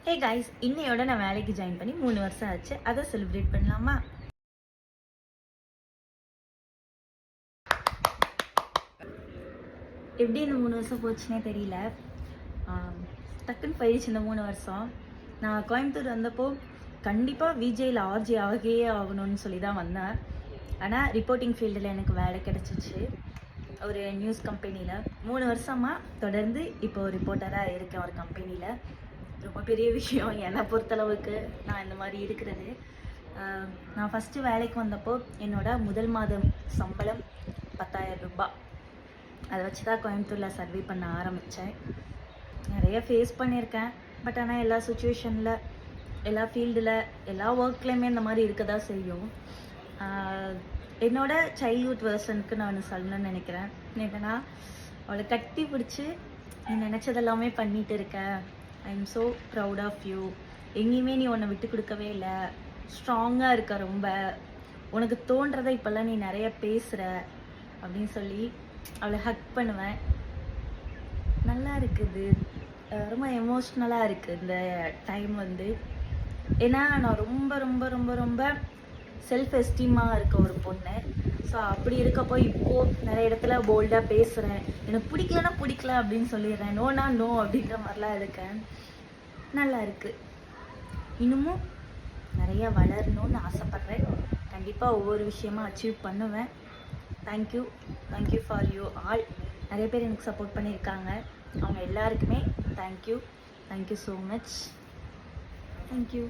Hey guys, இன்னையோட நான் வேலைக்கு ஜாயின் பண்ணி 3 வருஷம் ஆச்சு. அதை செலிப்ரேட் பண்ணலாமா? எப்படி இந்த 3 வருஷம் போச்சுன்னே தெரியல. டக்குன்னு போயிடுச்சு இந்த 3 வருஷம். நான் கோயம்புத்தூர் வந்தப்போ கண்டிப்பாக விஜேயில் ஆர்ஜி ஆகவே ஆகணும்னு சொல்லி தான் வந்தேன். ஆனால் ரிப்போர்ட்டிங் ஃபீல்டில் எனக்கு வேலை கிடச்சிச்சு ஒரு நியூஸ் கம்பெனியில். 3 வருஷமாக தொடர்ந்து இப்போ ரிப்போர்ட்டராக இருக்கேன் ஒரு கம்பெனியில். ரொம்ப பெரிய விஷயம் என்னை பொறுத்தளவுக்கு நான் இந்த மாதிரி இருக்கிறது. நான் ஃபஸ்ட்டு வேலைக்கு வந்தப்போ முதல் மாதம் சம்பளம் 10,000 ரூபாய். அதை வச்சு தான் கோயம்புத்தூரில் சர்வே பண்ண ஆரம்பித்தேன். நிறைய ஃபேஸ் பண்ணியிருக்கேன். பட் ஆனால் எல்லா சுச்சுவேஷனில், எல்லா ஃபீல்டில், எல்லா ஒர்க்லேயுமே இந்த மாதிரி இருக்க தான் செய்யும். என்னோட சைல்ட்ஹுட் வெர்ஷனுக்கு நான் சொல்லணும்னு நினைக்கிறேன். என்னன்னா, அவளை கட்டி பிடிச்சி நீ நினச்சதெல்லாமே பண்ணிகிட்டு இருக்கேன். I am so proud of you. எங்கேயுமே நீ உன்னை விட்டு கொடுக்கவே இல்லை. ஸ்ட்ராங்காக இருக்க. ரொம்ப உனக்கு தோன்றதை இப்போல்லாம் நீ நிறைய பேசுகிற அப்படின்னு சொல்லி அவளை ஹக் பண்ணுவேன். நல்லா இருக்குது. ரொம்ப எமோஷ்னலாக இருக்குது இந்த டைம் வந்து. ஏன்னா நான் ரொம்ப ரொம்ப ரொம்ப ரொம்ப செல்ஃப் எஸ்டீமாக இருக்க ஒரு பொண்ணு. ஸோ அப்படி இருக்கப்போ இப்போது நிறைய இடத்துல போல்டாக பேசுகிறேன். எனக்கு பிடிக்கலன்னா பிடிக்கல அப்படின்னு சொல்லிடுறேன். நோனா நோ அப்படின்ற மாதிரிலாம் இருக்கேன். நல்லா இருக்குது. இன்னமும் நிறையா வளரணும்னு ஆசைப்பட்றேன். கண்டிப்பாக ஒவ்வொரு விஷயமா அச்சீவ் பண்ணுவேன். Thank you for you all. நிறைய பேர் எனக்கு சப்போர்ட் பண்ணியிருக்காங்க. அவங்க எல்லாருக்குமே தேங்க்யூ ஸோ மச். தேங்க்யூ.